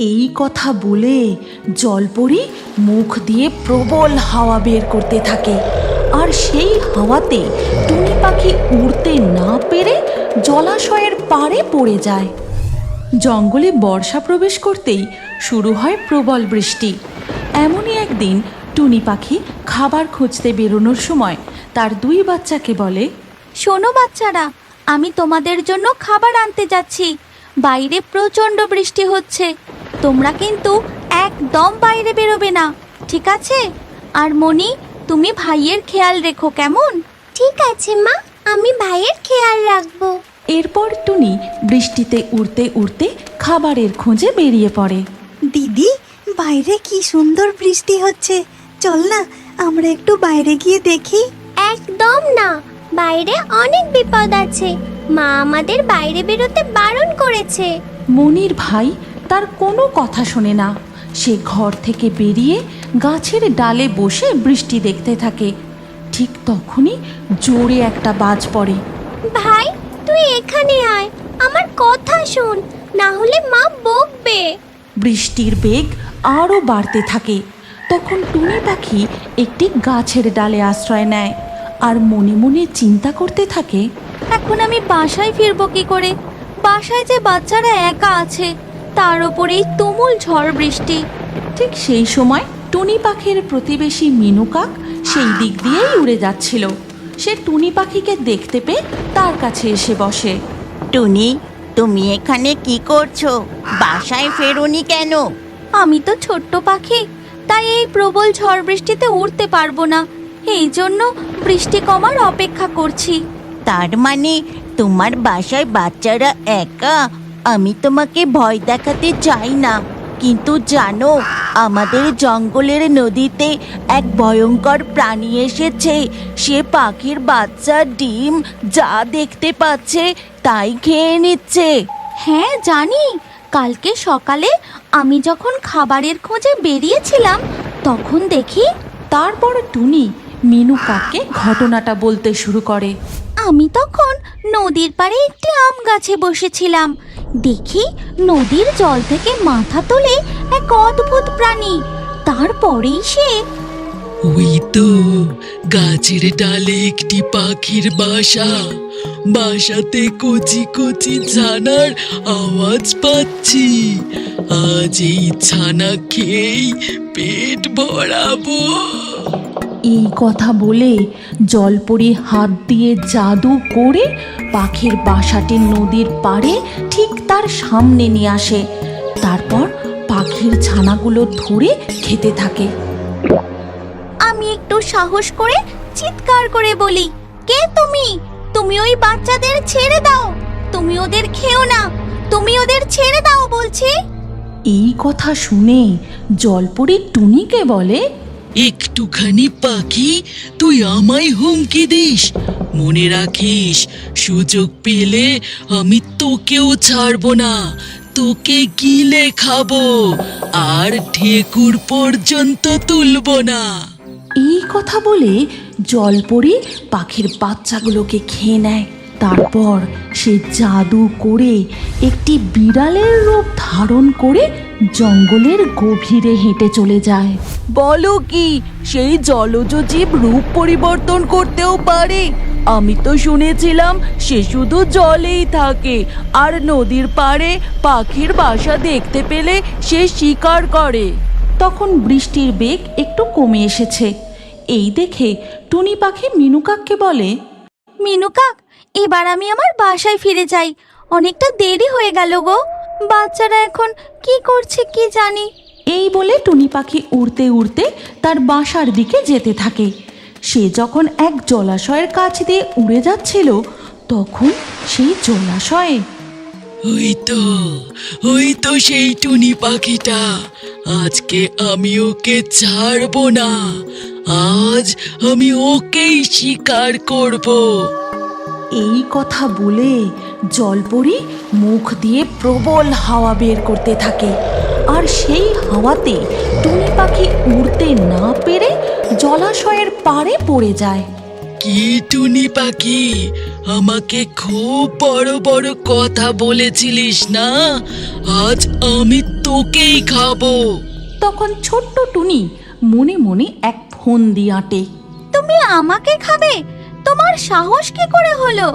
এই কথা বলে জলপরি মুখ দিয়ে প্রবল হাওয়া বের করতে থাকে, আর সেই হাওয়াতে টুনি পাখি উড়তে না পেরে জলাশয়ের পাড়ে পড়ে যায়। জঙ্গলে বর্ষা প্রবেশ করতেই শুরু হয় প্রবল বৃষ্টি। এমনই একদিন টুনি পাখি খাবার খুঁজতে বেরোনোর সময় তার দুই বাচ্চাকে বলে, শোনো বাচ্চারা, আমি তোমাদের জন্য খাবার আনতে যাচ্ছি। বাইরে প্রচণ্ড বৃষ্টি হচ্ছে, তোমরা কিন্তু একদম বাইরে বেরোবে না, ঠিক আছে? আর মনি, তুমি ভাইয়ের খেয়াল রেখো, কেমন? ঠিক আছে মা, আমি ভাইয়ের খেয়াল রাখবো। এরপর টুনি বৃষ্টিতে উড়তে উড়তে খাবারের খোঁজে বেরিয়ে পড়ে। দিদি, বাইরে কি সুন্দর বৃষ্টি হচ্ছে, চল না আমরা একটু বাইরে গিয়ে দেখি। একদম না, বাইরে অনেক বিপদ আছে, মা আমাদের বাইরে বেরোতে বারণ করেছে। মনির ভাই তার কোনো কথা শোনে না। সে ঘর থেকে বেরিয়ে গাছের ডালে বসে বৃষ্টি দেখতে থাকে। ঠিক তখনই জোরে একটা বাজ পড়ে। ভাই, তুই এখানে আয়, আমার কথা শোন, না হলে মা বকবে। বৃষ্টির বেগ আরও বাড়তে থাকে। তখন টুনি পাখি একটি গাছের ডালে আশ্রয় নেয় আর মনে মনে চিন্তা করতে থাকে, এখন আমি বাসায় ফিরবো কি করে? বাসায় যে বাচ্চারা একা আছে, তার উপরেই তুমুল ঝড় বৃষ্টি। ঠিক সেই সময় টুনি পাখির প্রতিবেশী মিনু কাক সেই দিক দিয়েই উড়ে যাচ্ছিল। সে টুনি পাখিকে দেখতে পেয়ে তার কাছে এসে বসে। টুনি, তুমি এখানে কি করছো? বাসায় ফেরোনি কেন? আমি তো ছোট্ট পাখি, তাই এই প্রবল ঝড় বৃষ্টিতে উড়তে পারবো না, এই জন্য বৃষ্টি কমার অপেক্ষা করছি। তার মানে তোমার বাসায় বাচ্চারা একা? আমি তোমাকে ভয় দেখাতে চাই না, কিন্তু জানো, আমাদের জঙ্গলের নদীতে এক ভয়ঙ্কর প্রাণী এসেছে। সে পাখির বাচ্চার ডিম যা দেখতে পাচ্ছে তাই খেয়ে নিচ্ছে। হ্যাঁ জানি, কালকে সকালে আমি যখন খাবারের খোঁজে বেরিয়েছিলাম তখন দেখি। তারপর টুনি মিনু কাককে ঘটনাটা বলতে শুরু করে। আমি তখন নদীর পাড়ে একটি আম গাছে বসেছিলাম, দেখি নদীর জল থেকে মাথা তোলে এক অদ্ভুত প্রাণী। তারপরেই সে ওই তো গাছের ডালে একটি পাখির বাসা, বাসাতে কচি কচি ছানার আওয়াজ পাচ্ছি। আজ এই ছানা খেয়েই পেট ভরাবো। এই কথা বলে জলপরি হাত দিয়ে জাদু করে পাখির বাসাটি নদীর পাড়ে ঠিক তার সামনে নিয়ে আসে। তারপর পাখির ছানাগুলো ধরে খেতে থাকে। আমি একটু সাহস করে চিৎকার করে বলি, কে তুমি? তুমি ওই বাচ্চাদের ছেড়ে দাও, তুমি ওদের খেও না, তুমি ওদের ছেড়ে দাও বলছি। এই কথা শুনে জলপরি টুনিকে বলে, একটুখানি পাখি, তুই আমায় হুমকি দিস? মনে রাখিস, সুযোগ পেলে আমি তোকেও ছাড়বো না, তোকে গিলে খাবো আর ঠেকুর পর্যন্ত তুলবো না। এই কথা বলে জলপরি পাখির বাচ্চাগুলোকে খেয়ে নেয়। তারপর সে জাদু করে একটি বিড়ালের রূপ ধারণ করে জঙ্গলের গভীরে হেঁটে চলে যায়। বলো কি, সেই জলজ জীব রূপ পরিবর্তন করতেও পারে? আমি তো শুনেছিলাম সে শুধু জলেই থাকে, আর নদীর পাড়ে পাখির বাসা দেখতে পেলে সে শিকার করে। তখন বৃষ্টির বেগ একটু কমে এসেছে। এই দেখে টুনি পাখি মিনু কাককে বলে, মিনু কাক, এবার আমি আমার বাসায় ফিরে যাই, অনেকটা দেরি হয়ে গেল গো। বাচ্চারা এখন কি করছে কি জানি। এই বলে টুনি পাখি উড়তে উড়তে তার বাসার দিকে যেতে থাকে। সে যখন এক জলাশয়ের কাছ দিয়ে উড়ে যাচ্ছিল, তখন সেই জলাশয়ে ওই তো সেই টুনি পাখিটা। আজকে আমি ওকে ছাড়বো না, আজ আমি ওকেই শিকার করব। এই কথা বলে জলপরি মুখ দিয়ে প্রবল হাওয়া বের করতে থাকে, আর সেই হাওয়াতে টুনি পাখি উড়তে না পেরে জলাশয়ের পাড়ে পড়ে যায়। কি টুনি পাখি, আমাকে খুব বড় বড় কথা বলেছিলিস না, আজ আমি তোকেই খাবো। তখন ছোট্ট টুনি মনে মনে এক ফোন দিয়ে আঁটে। তুমি আমাকে খাবে? তোমার সাহস কি করে হলো?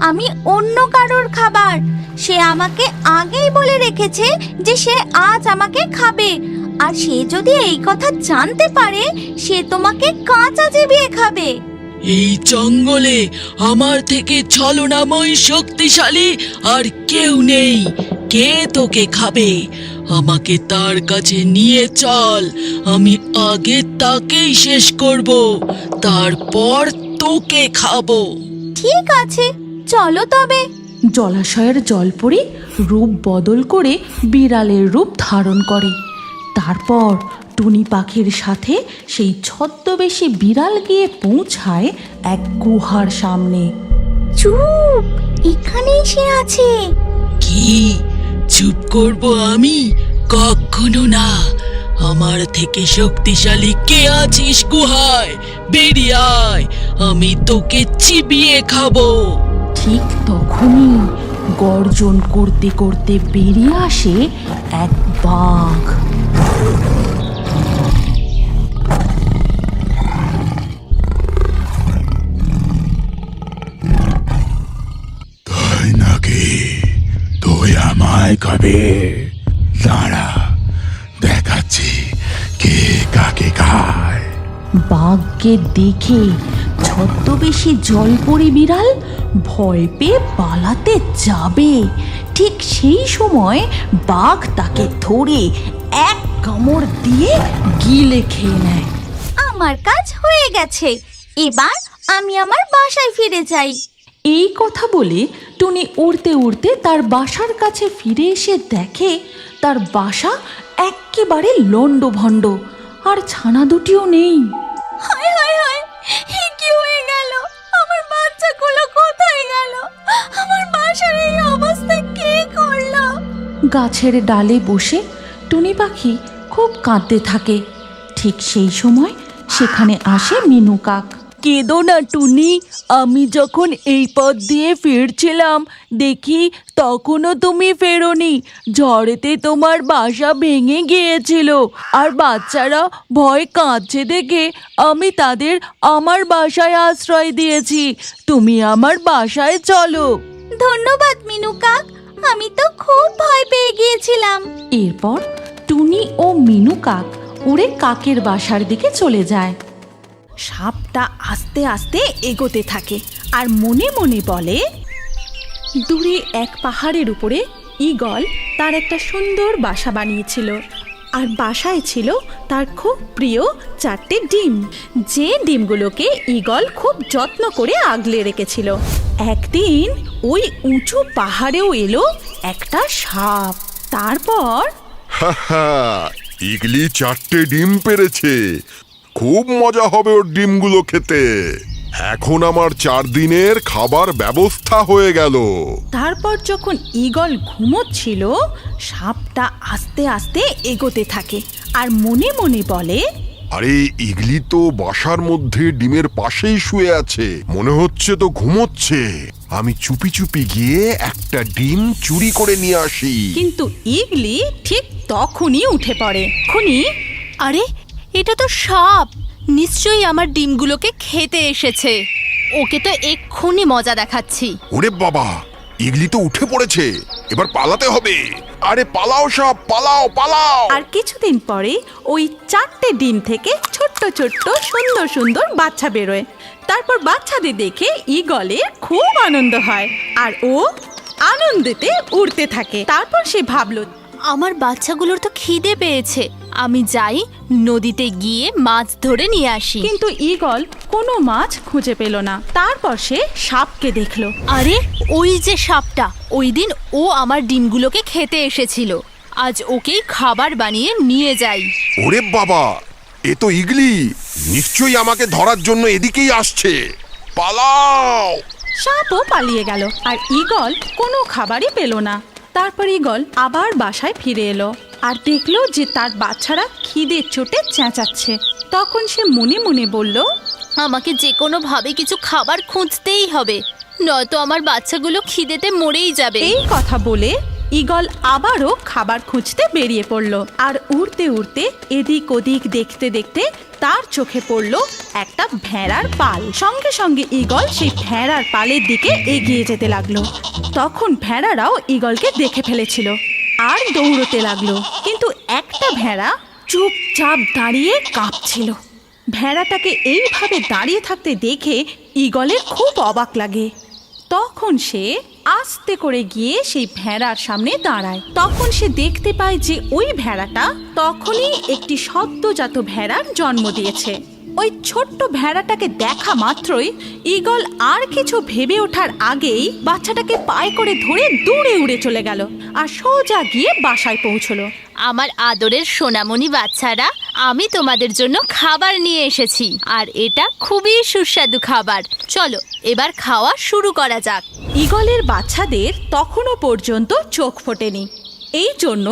আমি অন্য কারোর খাবার। সে আমাকে আগেই বলে রেখেছে যে সে আজ আমাকে খাবে, আর সে যদি এই কথা জানতে পারে সে তোমাকে কাঁচা চিবিয়ে খাবে। এই জঙ্গলে আমার থেকে ছলনাময় শক্তিশালী আর কেউ নেই। কে তোকে খাবে? আমাকে তার কাছে নিয়ে চল, আমি আগে তাকেই শেষ করব, তারপর তোকে খাবো। ঠিক আছে, চলো তবে। জলাশয়ের জলপরি রূপ বদল করে বিড়ালের রূপ ধারণ করে। তারপর টুনি পাখির সাথে সেই ছদ্মবেশী বিড়াল গিয়ে পৌঁছায় এক গুহার সামনে। চুপ, এখানেই সে আছে। কি চুপ করব আমি? কখনো না। আমার থেকে শক্তিশালী কে আছিস গুহায়? বেরিয়ে আয়, আমি তোকে চিবিয়ে খাবো। ঠিক তখনই গর্জন করতে করতে বেরিয়ে আসে এক বাঘ। তাই নাকি? তুই আমায় খাবে? দাঁড়া, দেখাচ্ছি কে কাকে খায়। বাঘকে দেখে ছদ্মবেশী জলপরি বিড়াল ভয় পেয়ে পালাতে যাবে। ঠিক সেই সময় বাঘ তাকে ধরে এক কামড় দিয়ে গিলে খেয়ে নেয়। আমার কাজ হয়ে গেছে, এবার আমি আমার বাসায় ফিরে যাই। এই কথা বলে টুনি উড়তে উড়তে তার বাসার কাছে ফিরে এসে দেখে তার বাসা একেবারে লণ্ডভণ্ড, আর ছানা দুটিও নেই। হায় হায় হায়, কি হয়ে গেল? আমার বাচ্চাগুলো কোথায় গেল? আমার বাসার এই অবস্থা কে করলো? গাছের ডালে বসে টুনি পাখি খুব কাঁদতে থাকে। ঠিক সেই সময় সেখানে আসে মিনু কাক। কেঁদো না টুনি, আমি যখন এই পথ দিয়ে ফিরছিলাম দেখি তখনও তুমি ফেরোনি। ঝড়েতে তোমার বাসা ভেঙে গিয়েছিল, আর বাচ্চারা ভয় কাঁদছে দেখে আমি তাদের আমার বাসায় আশ্রয় দিয়েছি। তুমি আমার বাসায় চলো। ধন্যবাদ মিনু কাক, আমি তো খুব ভয় পেয়ে গিয়েছিলাম। এরপর টুনি ও মিনু কাক উড়ে কাকের বাসার দিকে চলে যায়। সাপটা আস্তে আস্তে এগোতে থাকে আর মনে মনে বলে, দূরে এক পাহাড়ের উপরে ঈগল তার একটা সুন্দর বাসা বানিয়েছিল, আর বাসায় ছিল তার খুব প্রিয় 4টে ডিম, যে ডিমগুলোকে ঈগল খুব যত্ন করে আগলে রেখেছিল। একদিন ওই উঁচু পাহাড়েও এলো একটা সাপ। তারপর হাহা, ইগলি 4টে ডিম পেড়েছে। খুব মজা হবে ওর ডিমগুলো খেতে। এখন আমার 4 দিনের খাবার ব্যবস্থা হয়ে গেল। তারপর যখন ঈগল ঘুমোচ্ছিল, সাপটা আস্তে আস্তে এগোতে থাকে আর মনে মনে বলে, আরে ইগলি তো বাসার মধ্যে ডিমের পাশেই শুয়ে আছে, মনে হচ্ছে তো ঘুমোচ্ছে। আমি চুপি চুপি গিয়ে একটা ডিম চুরি করে নিয়ে আসি। কিন্তু ঈগলি ঠিক তখনই উঠে পড়ে। খুনি, আরে এটা তো সাপ, নিশ্চয়ই আমার ডিমগুলোকে খেতে এসেছে। ওকে তো এক্ষুনি মজা দেখাচ্ছি। ওরে বাবা, ইগলি তো উঠে পড়েছে, এবার পালাতে হবে। আরে পালাও সাপ, পালাও পালাও। আর কিছুদিন পরে ওই 4টে ডিম থেকে ছোট্ট ছোট্ট সুন্দর সুন্দর বাচ্চা বেরোয়। তারপর বাচ্চাদের দেখে ঈগলের খুব আনন্দ হয় আর ও আনন্দেতে উড়তে থাকে। তারপর সে ভাবলো, আমার বাচ্চাগুলোর তো খিদে পেয়েছে, আমি যাই নদীতে গিয়ে মাছ ধরে নিয়ে আসি। কিন্তু ঈগল কোনো মাছ খুঁজে পেল না। তারপর সে সাপকে দেখলো। আরে ওই যে সাপটা, ওই দিন ও আমার ডিমগুলোকে খেতে এসেছিল, আজ ওকেই খাবার বানিয়ে নিয়ে যাই। ওরে বাবা, এ তো ইগলি, নিশ্চয়ই আমাকে ধরার জন্য এদিকেই আসছে। পালাও। সাপও পালিয়ে গেল আর ঈগল কোনো খাবারই পেল না। তারপর ঈগল আবার বাসায় ফিরে এলো আর দেখলো যে তার বাচ্চারা খিদে চোটে চেঁচাচ্ছে। তখন সে মনে মনে বলল, আমাকে যে কোনো ভাবে কিছু খাবার খুঁজতেই হবে। নয়তো আমার বাচ্চাগুলো খিদেতে মরেই যাবে। এই কথা বলে ঈগল আবারও খাবার খুঁজতে বেরিয়ে পড়ল। আর উড়তে উড়তে এদিক ওদিক দেখতে দেখতে তার চোখে পড়ল একটা ভেড়ার পাল। সঙ্গে সঙ্গে ঈগল সেই ভেড়ার পালের দিকে এগিয়ে যেতে লাগলো। তখন ভেড়ারাও ঈগলকে দেখে ফেলেছিল আর দৌড়তে লাগলো, কিন্তু একটা ভেড়া চুপচাপ দাঁড়িয়ে কাঁপছিল। ভেড়াটাকে এইভাবে দাঁড়িয়ে থাকতে দেখে ঈগলের খুব অবাক লাগে। তখন সে আস্তে করে গিয়ে সেই ভেড়ার সামনে দাঁড়ায়। তখন সে দেখতে পায় যে ওই ভেড়াটা তখনই একটি সদ্যজাত ভেড়ার জন্ম দিয়েছে। ওই ছোট্ট ভেড়াটাকে দেখা মাত্রই ঈগল আর কিছু ভেবে ওঠার আগেই বাচ্চাটাকে পায়ে করে ধরে দূরে উড়ে চলে গেল আর সোজা গিয়ে বাসায় পৌঁছলো। আমার আদরের সোনামণি বাচ্চারা, আমি তোমাদের জন্য খাবার নিয়ে এসেছি, আর এটা খুবই সুস্বাদু খাবার। চলো এবার খাওয়া শুরু করা যাক। ঈগলের বাচ্চাদের তখনও পর্যন্ত চোখ ফোটেনি, এই জন্য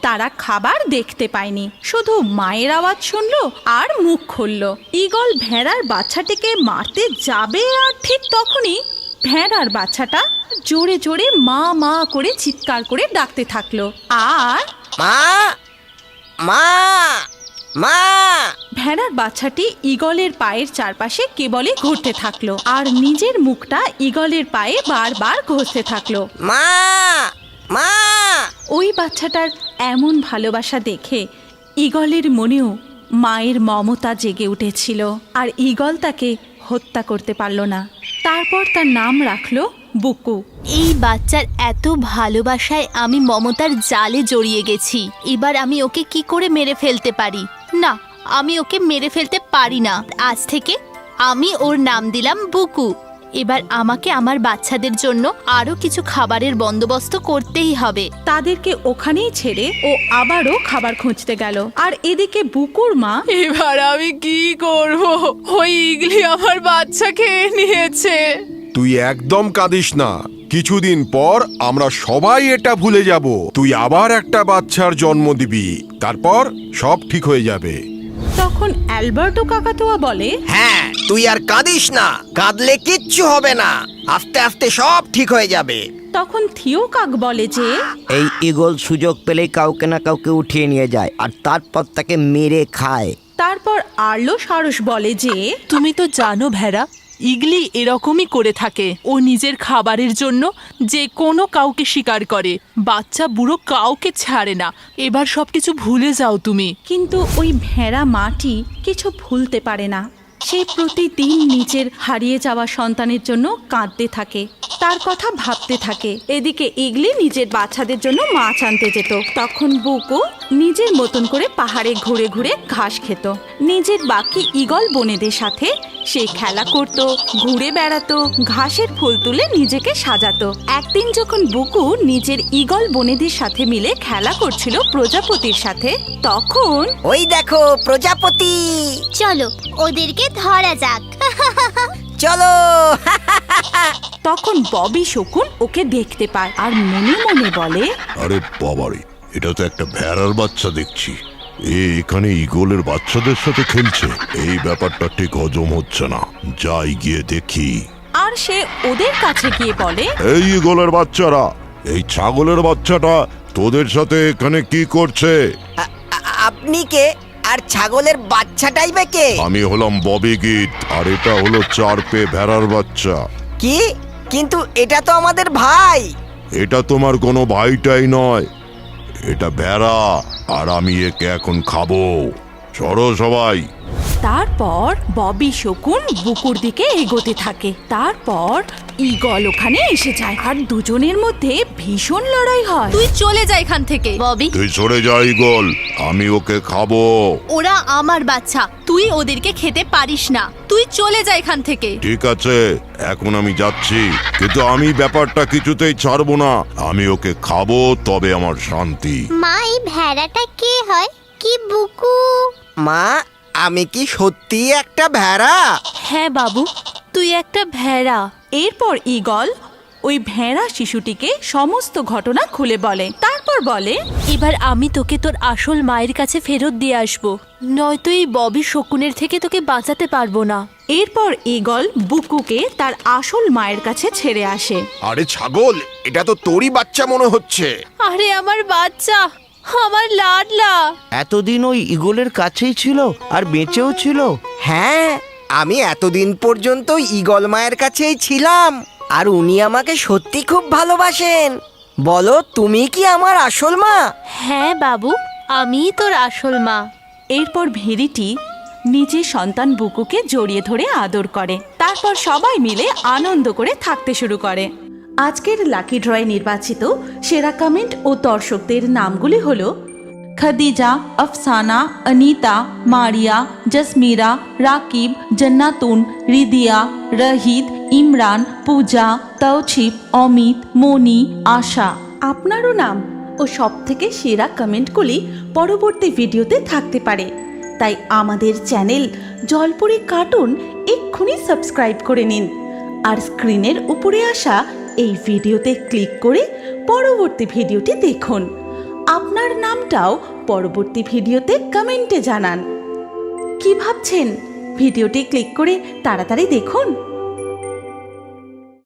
তারা খাবার দেখতে পায়নি, শুধু মায়ের আওয়াজ শুনলো আর মুখ খুলল। ঈগল ভেড়ার বাচ্চাটিকে মারতে যাবে আর ঠিক তখনই ভেড়ার বাচ্চাটা জোরে জোরে মা মা করে চিৎকার করে ডাকতে থাকলো। আর মা মা মা ভেড়ার বাচ্চাটি ঈগলের পায়ের চারপাশে কেবলই ঘুরতে থাকলো আর নিজের মুখটা ঈগলের পায়ে বারবার ঘষতে থাকলো। মা মা ওই বাচ্চাটার এমন ভালোবাসা দেখে ঈগলের মনেও মায়ের মমতা জেগে উঠেছিল, আর ঈগল তাকে হত্যা করতে পারল না। তারপর তার নাম রাখলো বুকু। এই বাচ্চার এত ভালোবাসায় আমি মমতার জালে জড়িয়ে গেছি। এবার আমি ওকে কি করে মেরে ফেলতে পারি? না, আমি ওকে মেরে ফেলতে পারি না। আজ থেকে আমি ওর নাম দিলাম বুকু। এবার আমাকে আমার বাচ্চাদের জন্য আরো কিছু খাবারের বন্দোবস্ত করতেই হবে। তাদেরকে ওখানেই ছেড়ে ও আবারও খাবার খুঁজতে গেল। আর এদিকে বুকুর মা, এবার আমি কি করব? ওই ইগলি আমার বাচ্চা খেয়ে নিয়েছে। তুই একদম কাঁদিস না, কিছুদিন পর আমরা সবাই এটা ভুলে যাব। তুই আবার একটা বাচ্চার জন্ম দিবি, তারপর সব ঠিক হয়ে যাবে। তখন অ্যালবার্টো কাকাতুয়া বলে, হ্যাঁ, তুই আর কাঁদিস না, কাঁদলে কিচ্ছু হবে না, আস্তে আস্তে সব ঠিক হয়ে যাবে। তখন থিও কাক বলে যে, এই ঈগল সুযোগ পেলেই কাউকে না কাউকে উঠিয়ে নিয়ে যায় আর তারপর তাকে মেরে খায়। তারপর আর্লো সারস বলে যে, তুমি তো জানো ভেড়া, ইগলি এরকমই করে থাকে। ও নিজের খাবারের জন্য যে কোনো কাউকে শিকার করে, বাচ্চা বুড়ো কাউকে ছাড়ে না। এবার সবকিছু ভুলে যাও তুমি। কিন্তু ওই ভেড়া মাটি কিছু ভুলতে পারে না। সে প্রতিদিন নিজের হারিয়ে যাওয়া সন্তানের জন্য কাঁদতে থাকে, তার কথা ভাবতে থাকে। এদিকে ইগলি নিজের বাচ্চাদের জন্য মাছ আনতে যেত। তখন বুকু নিজের মতন করে পাহাড়ে ঘুরে ঘুরে ঘাস খেত। নিজের বাকি ঈগল বোনেদের সাথে সে খেলা করত, ঘুরে বেড়াতো, ঘাসের ফুল তুলে নিজেকে সাজাতো। একদিন যখন বুকু নিজের ঈগল বোনেদের সাথে মিলে খেলা করছিল প্রজাপতির সাথে, তখন ওই দেখো প্রজাপতি, চলো ওদেরকে ধরা যাক। চলো। তখন ববি শকুন ওকে দেখতে পায় আর মনে মনে বলে, আরে বাবারে, এটা তো একটা ভেড়ার বাচ্চা দেখছি। এখানে ঈগলের বাচ্চাদের সাথে খেলছে। এই ব্যাপারটা ঠিক হজম হচ্ছে না, যাই গিয়ে দেখি। আর সে ওদের কাছে গিয়ে বলে, এই ঈগলের বাচ্চারা, এই ছাগলের বাচ্চাটা তোদের সাথে এখানে কি করছে? আপনি কে? আর ছাগলের বাচ্চাটাই বা কে? আমি হলাম ববি গিট, আর এটা হলো চার পে ভেড়ার বাচ্চা। কি? কিন্তু এটা তো আমাদের ভাই। এটা তোমার কোনো ভাইটাই নয়, এটা ভেড়া, আর আমি একে এখন খাবো। সরো সবাই। তারপর ববি শকুন বুকুর দিকে এগোতে থাকে। তারপর ঈগল ওখানে এসে যায় আর দুজনের মধ্যে ভীষণ লড়াই হয়। তুই চলে যা এখান থেকে ববি। তুই সরে যা ঈগল, আমি ওকে খাবো। ওরা আমার বাচ্চা, তুই ওদেরকে খেতে পারিস না। তুই চলে যা এখান থেকে। ঠিক আছে, এখন আমি যাচ্ছি, কিন্তু আমি ব্যাপারটা কিছুতেই ছাড়বো না। আমি ওকে খাবো, তবে আমার শান্তি। মা, এই ভেড়াটা কে হয়? কি বুকু? মা, আমি কি সত্যি একটা ভেড়া? হ্যাঁ বাবু, তুই একটা ভেড়া। এরপর ঈগল ওই ভেড়া শিশুটিকে সমস্ত ঘটনা খুলে বলে। তারপর বলে, এবার আমি তোকে তোর আসল মায়ের কাছে ফেরত দিয়ে আসবো, নয়তো এই ববি শকুনের থেকে তোকে বাঁচাতে পারবো না। এরপর ঈগল বুকুকে তার আসল মায়ের কাছে ছেড়ে আসে। আরে ছাগল, এটা তো তোরই বাচ্চা মনে হচ্ছে। আরে আমার বাচ্চা, আমার লাডলা। এতদিন ওই ঈগলের কাছেই ছিল আর বেঁচেও ছিল। হ্যাঁ, আমি এতদিন পর্যন্ত ঈগল মায়ের কাছেই ছিলাম, আর উনি আমাকে সত্যি খুব ভালোবাসেন। বলো, তুমি কি আমার আসল মা? হ্যাঁ বাবু, আমিই তোর আসল মা। এরপর ভেড়িটি নিজের সন্তান বুকুকে জড়িয়ে ধরে আদর করে। তারপর সবাই মিলে আনন্দ করে থাকতে শুরু করে। আজকের লাকি ড্রয়ে নির্বাচিত সেরা কমেন্ট ও দর্শকদের নামগুলি হলো খাদিজা, আফসানা, অনিতা, মারিয়া, জসমিরা, রাকিব, জান্নাতুন, রিদিয়া, রহিদ, ইমরান, পূজা, তৌছিপ, অমিত, মনি, আশা। আপনারও নাম ও সবথেকে সেরা কমেন্টগুলি পরবর্তী ভিডিওতে থাকতে পারে, তাই আমাদের চ্যানেল জলপরি কার্টুন এক্ষুনি সাবস্ক্রাইব করে নিন আর স্ক্রিনের উপরে আসা এই ভিডিওতে ক্লিক করে পরবর্তী ভিডিওটি দেখুন। আপনার নামটাও পরবর্তী ভিডিওতে কমেন্টে জানান। কি ভাবছেন? ভিডিওটি ক্লিক করে তাড়াতাড়ি দেখুন।